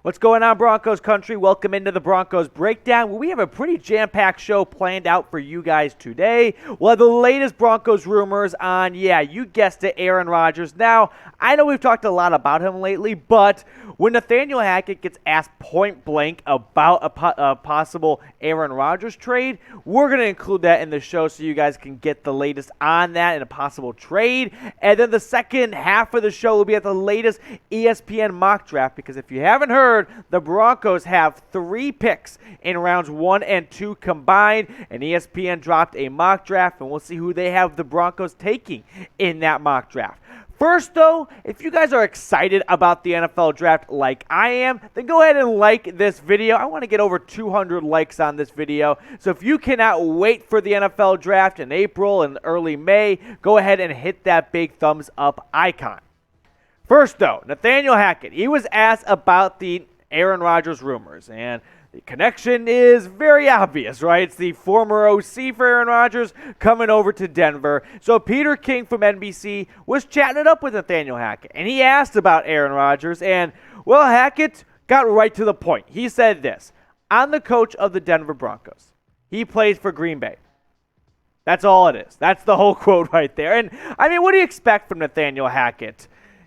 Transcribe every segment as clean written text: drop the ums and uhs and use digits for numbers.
What's going on, Broncos country? Welcome into the Broncos Breakdown, where we have a pretty jam-packed show planned out for you guys today. We'll have the latest Broncos rumors on, you guessed it, Aaron Rodgers. Now, I know we've talked a lot about him lately, but when Nathaniel Hackett gets asked point blank about a possible Aaron Rodgers trade, we're going to include that in the show so you guys can get the latest on that and a possible trade. And then the second half of the show will be at the latest ESPN mock draft, because if you haven't heard, the Broncos have 3 picks in rounds 1 and 2 combined, and ESPN dropped a mock draft, and we'll see who they have the Broncos taking in that mock draft. First, though, if you guys are excited about the NFL draft like I am, then go ahead and like this video. I want to get over 200 likes on this video. So if you cannot wait for the NFL draft in April and early May, go ahead and hit that big thumbs up icon. First, though, Nathaniel Hackett, he was asked about the Aaron Rodgers rumors, and the connection is very obvious, right? It's the former OC for Aaron Rodgers coming over to Denver. So Peter King from NBC was chatting it up with Nathaniel Hackett, and he asked about Aaron Rodgers, and, well, Hackett got right to the point. He said this: I'm the coach of the Denver Broncos. He plays for Green Bay. That's all it is. That's the whole quote right there. And, I mean, what do you expect from Nathaniel Hackett?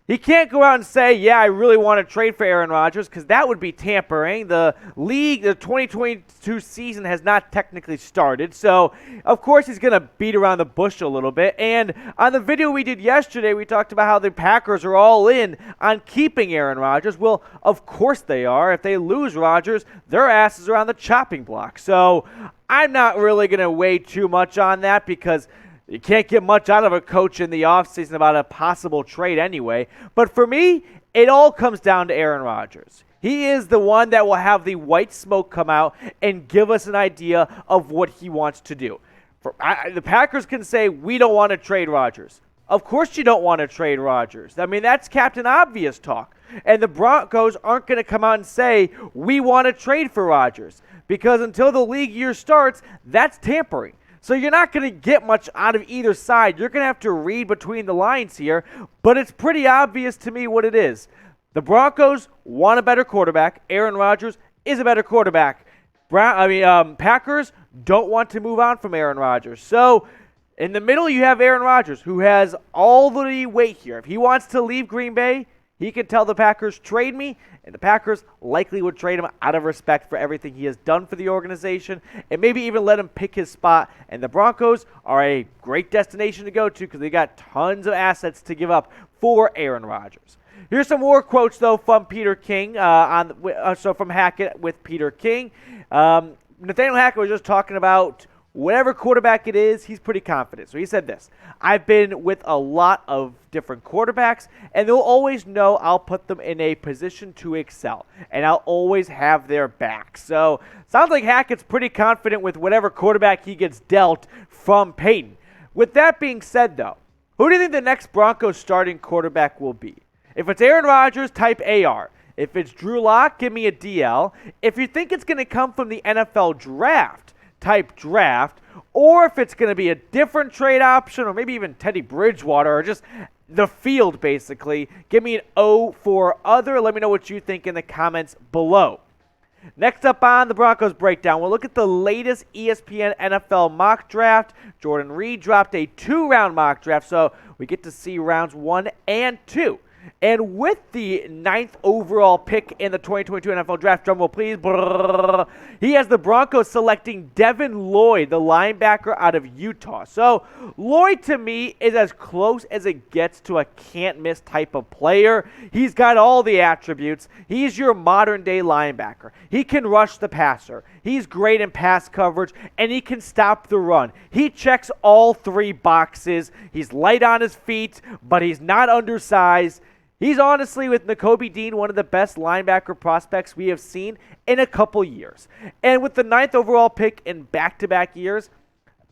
He can't go out and say, I really want to trade for Aaron Rodgers, because that would be tampering. The league, the 2022 season has not technically started. So, of course, he's going to beat around the bush a little bit. And on the video we did yesterday, we talked about how the Packers are all in on keeping Aaron Rodgers. Well, of course they are. If they lose Rodgers, their asses are on the chopping block. So, I'm not really going to weigh too much on that, because you can't get much out of a coach in the offseason about a possible trade anyway. But for me, it all comes down to Aaron Rodgers. He is the one that will have the white smoke come out and give us an idea of what he wants to do. The Packers can say, we don't want to trade Rodgers. Of course you don't want to trade Rodgers. I mean, that's Captain Obvious talk. And the Broncos aren't going to come out and say, we want to trade for Rodgers. Because until the league year starts, that's tampering. So you're not going to get much out of either side. You're going to have to read between the lines here, but it's pretty obvious to me what it is. The Broncos want a better quarterback. Aaron Rodgers is a better quarterback. Packers don't want to move on from Aaron Rodgers. So in the middle, you have Aaron Rodgers, who has all the weight here. If he wants to leave Green Bay, he can tell the Packers, trade me, and the Packers likely would trade him out of respect for everything he has done for the organization, and maybe even let him pick his spot. And the Broncos are a great destination to go to, because they got tons of assets to give up for Aaron Rodgers. Here's some more quotes, though, from Peter King, from Hackett with Peter King. Nathaniel Hackett was just talking about whatever quarterback it is, he's pretty confident. So he said this: I've been with a lot of different quarterbacks, and they'll always know I'll put them in a position to excel, and I'll always have their back. So sounds like Hackett's pretty confident with whatever quarterback he gets dealt from Paton. With that being said, though, who do you think the next Broncos starting quarterback will be? If it's Aaron Rodgers, type AR. If it's Drew Lock, give me a DL. If you think it's going to come from the NFL draft, type draft. Or if it's going to be a different trade option, or maybe even Teddy Bridgewater, or just the field, basically, give me an O for other. Let me know what you think in the comments below. Next up on the Broncos Breakdown, we'll look at the latest ESPN NFL mock draft. Jordan Reed dropped a 2-round mock draft, so we get to see rounds 1 and 2. And with the 9th overall pick in the 2022 NFL Draft, drumroll please, he has the Broncos selecting Devin Lloyd, the linebacker out of Utah. So Lloyd, to me, is as close as it gets to a can't-miss type of player. He's got all the attributes. He's your modern-day linebacker. He can rush the passer. He's great in pass coverage, and he can stop the run. He checks all 3 boxes. He's light on his feet, but he's not undersized. He's honestly, with Nakobe Dean, one of the best linebacker prospects we have seen in a couple years. And with the 9th overall pick in back-to-back years,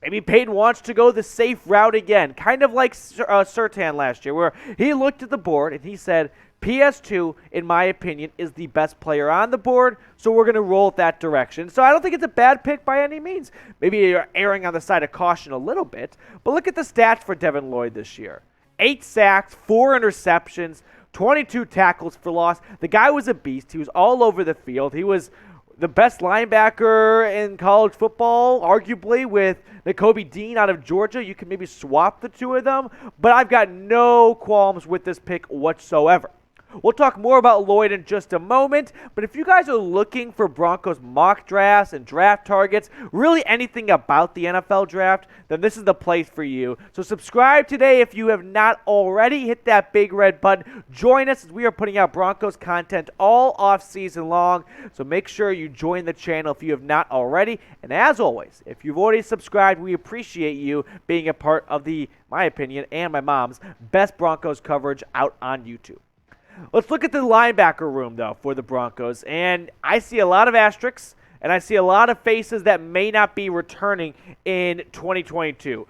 maybe Paton wants to go the safe route again, kind of like Surtain last year, where he looked at the board and he said, PS2, in my opinion, is the best player on the board, so we're going to roll it that direction. So I don't think it's a bad pick by any means. Maybe you're erring on the side of caution a little bit, but look at the stats for Devin Lloyd this year. 8 sacks, 4 interceptions, 22 tackles for loss. The guy was a beast. He was all over the field. He was the best linebacker in college football, arguably, with Nakobe Dean out of Georgia. You can maybe swap the two of them, but I've got no qualms with this pick whatsoever. We'll talk more about Lloyd in just a moment, but if you guys are looking for Broncos mock drafts and draft targets, really anything about the NFL draft, then this is the place for you. So subscribe today if you have not already. Hit that big red button. Join us as we are putting out Broncos content all off season long, so make sure you join the channel if you have not already. And as always, if you've already subscribed, we appreciate you being a part of my opinion, and my mom's best Broncos coverage out on YouTube. Let's look at the linebacker room, though, for the Broncos. And I see a lot of asterisks, and I see a lot of faces that may not be returning in 2022.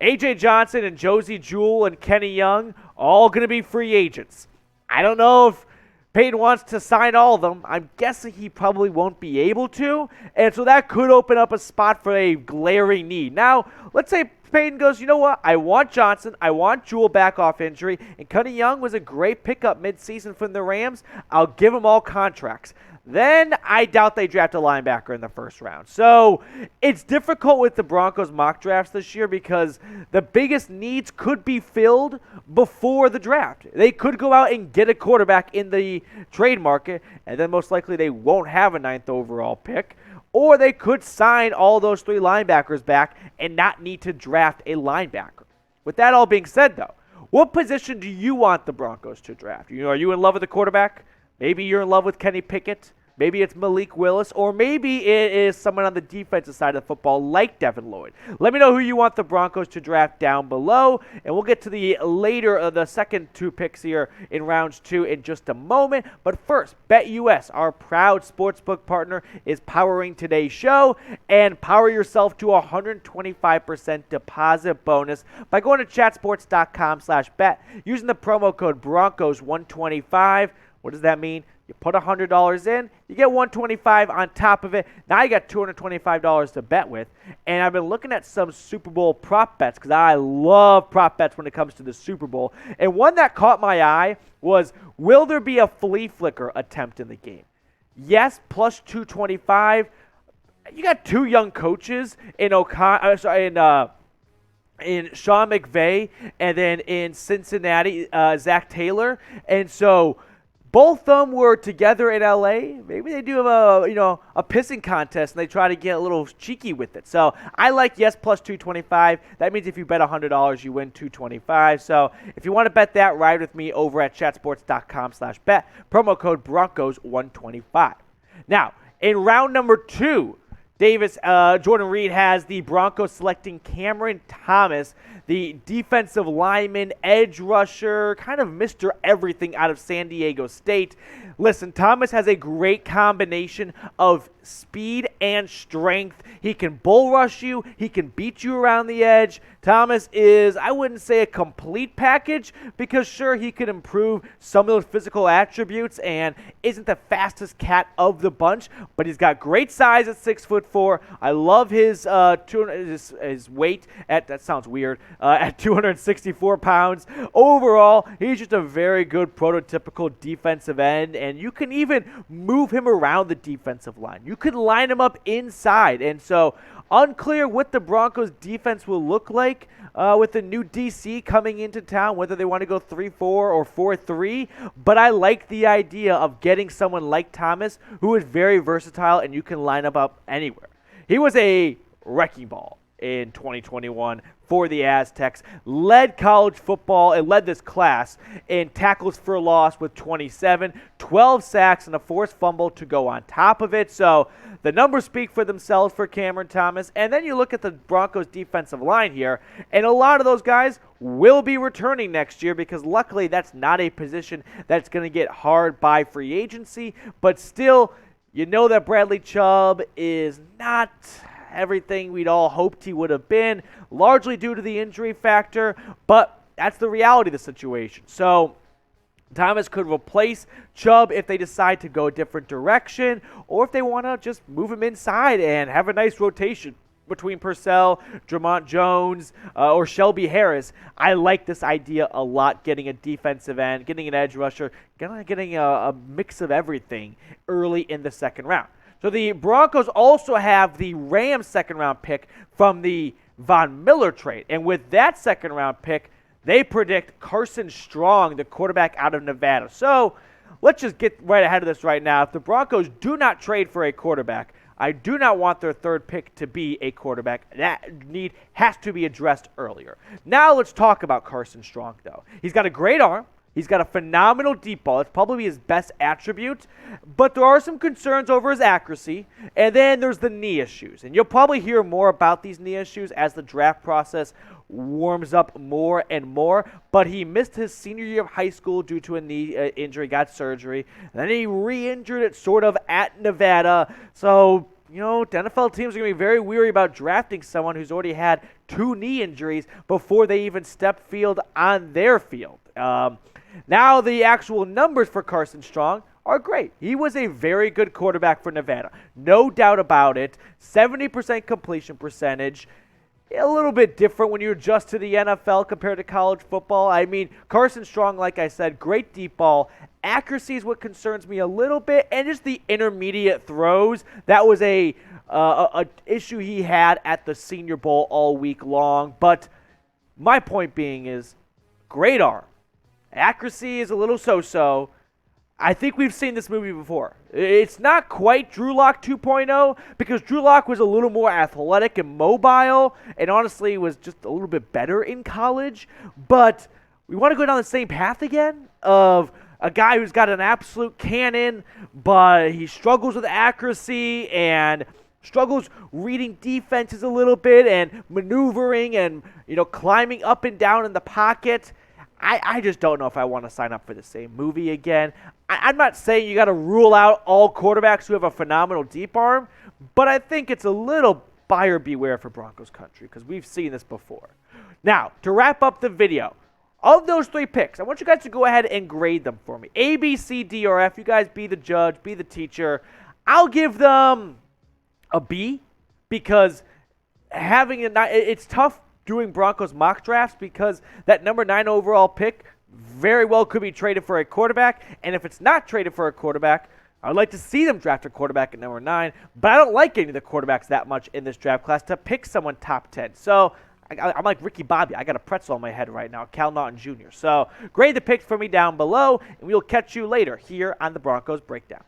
A.J. Johnson and Josie Jewell and Kenny Young, all going to be free agents. I don't know if Paton wants to sign all of them. I'm guessing he probably won't be able to. And so that could open up a spot for a glaring need. Now, let's say Paton goes, you know what? I want Johnson. I want Jewell back off injury. And Kenny Young was a great pickup midseason from the Rams. I'll give them all contracts. Then I doubt they draft a linebacker in the first round. So it's difficult with the Broncos mock drafts this year because the biggest needs could be filled before the draft. They could go out and get a quarterback in the trade market, and then most likely they won't have a 9th overall pick. Or they could sign all those 3 linebackers back and not need to draft a linebacker. With that all being said, though, what position do you want the Broncos to draft? Are you in love with the quarterback? Maybe you're in love with Kenny Pickett. Maybe it's Malik Willis, or maybe it is someone on the defensive side of football like Devin Lloyd. Let me know who you want the Broncos to draft down below, and we'll get to the later of the second 2 picks here in rounds 2 in just a moment. But first, BetUS, our proud sportsbook partner, is powering today's show, and power yourself to a 125% deposit bonus by going to chatsports.com/bet using the promo code Broncos125. What does that mean? You put $100 in, you get $125 on top of it. Now you got $225 to bet with. And I've been looking at some Super Bowl prop bets because I love prop bets when it comes to the Super Bowl. And one that caught my eye was, will there be a flea flicker attempt in the game? Yes, plus 225. You got 2 young coaches in Sean McVay, and then in Cincinnati, Zach Taylor. And so both of them were together in LA. Maybe they do a pissing contest and they try to get a little cheeky with it. So I like yes plus 225. That means if you bet $100, you win 225. So if you want to bet that, ride with me over at chatsports.com/bet. Promo code Broncos125. Now, in round number 2, Jordan Reed has the Broncos selecting Cameron Thomas, the defensive lineman, edge rusher, kind of Mr. Everything out of San Diego State. Listen, Thomas has a great combination of speed and strength. He can bull rush you. He can beat you around the edge. Thomas is, I wouldn't say a complete package because sure, he could improve some of those physical attributes and isn't the fastest cat of the bunch, but he's got great size at 6'4". I love his weight that sounds weird, at 264 pounds. Overall, he's just a very good prototypical defensive end, and you can even move him around the defensive line. You could line him up inside, and so unclear what the Broncos defense will look like with the new DC coming into town, whether they want to go 3-4 or 4-3, but I like the idea of getting someone like Thomas who is very versatile and you can line up anywhere. He was a wrecking ball in 2021 for the Aztecs, led college football and led this class in tackles for loss with 27, 12 sacks, and a forced fumble to go on top of it. So the numbers speak for themselves for Cameron Thomas. And then you look at the Broncos defensive line here, and a lot of those guys will be returning next year because luckily that's not a position that's going to get hard by free agency. But still, you know that Bradley Chubb is not everything we'd all hoped he would have been, largely due to the injury factor, but that's the reality of the situation. So Thomas could replace Chubb if they decide to go a different direction, or if they want to just move him inside and have a nice rotation between Purcell, Drummond Jones, or Shelby Harris. I like this idea a lot, getting a defensive end, getting an edge rusher, getting a mix of everything early in the second round. So the Broncos also have the Rams second-round pick from the Von Miller trade. And with that second-round pick, they predict Carson Strong, the quarterback out of Nevada. So let's just get right ahead of this right now. If the Broncos do not trade for a quarterback, I do not want their third pick to be a quarterback. That need has to be addressed earlier. Now let's talk about Carson Strong, though. He's got a great arm. He's got a phenomenal deep ball. It's probably his best attribute. But there are some concerns over his accuracy. And then there's the knee issues. And you'll probably hear more about these knee issues as the draft process warms up more and more. But he missed his senior year of high school due to a knee injury, got surgery. And then he re-injured it sort of at Nevada. So, the NFL teams are going to be very weary about drafting someone who's already had 2 knee injuries before they even step field on their field. Now the actual numbers for Carson Strong are great. He was a very good quarterback for Nevada. No doubt about it. 70% completion percentage. A little bit different when you adjust to the NFL compared to college football. I mean, Carson Strong, like I said, great deep ball. Accuracy is what concerns me a little bit, and just the intermediate throws. That was a issue he had at the Senior Bowl all week long. But my point being is, great arm. Accuracy is a little so-so. I think we've seen this movie before. It's not quite Drew Lock 2.0 because Drew Lock was a little more athletic and mobile and honestly was just a little bit better in college. But we want to go down the same path again of a guy who's got an absolute cannon, but he struggles with accuracy and struggles reading defenses a little bit and maneuvering and, climbing up and down in the pocket. I just don't know if I want to sign up for the same movie again. I'm not saying you got to rule out all quarterbacks who have a phenomenal deep arm, but I think it's a little buyer beware for Broncos country because we've seen this before. Now, to wrap up the video, of those 3 picks, I want you guys to go ahead and grade them for me. A, B, C, D, or F. You guys be the judge, be the teacher. I'll give them a B because it's tough doing Broncos mock drafts because that number 9 overall pick very well could be traded for a quarterback. And if it's not traded for a quarterback, I would like to see them draft a quarterback at number 9. But I don't like any of the quarterbacks that much in this draft class to pick someone top 10. So I'm like Ricky Bobby. I got a pretzel on my head right now, Cal Naughton Jr. So grade the picks for me down below, and we'll catch you later here on the Broncos Breakdown.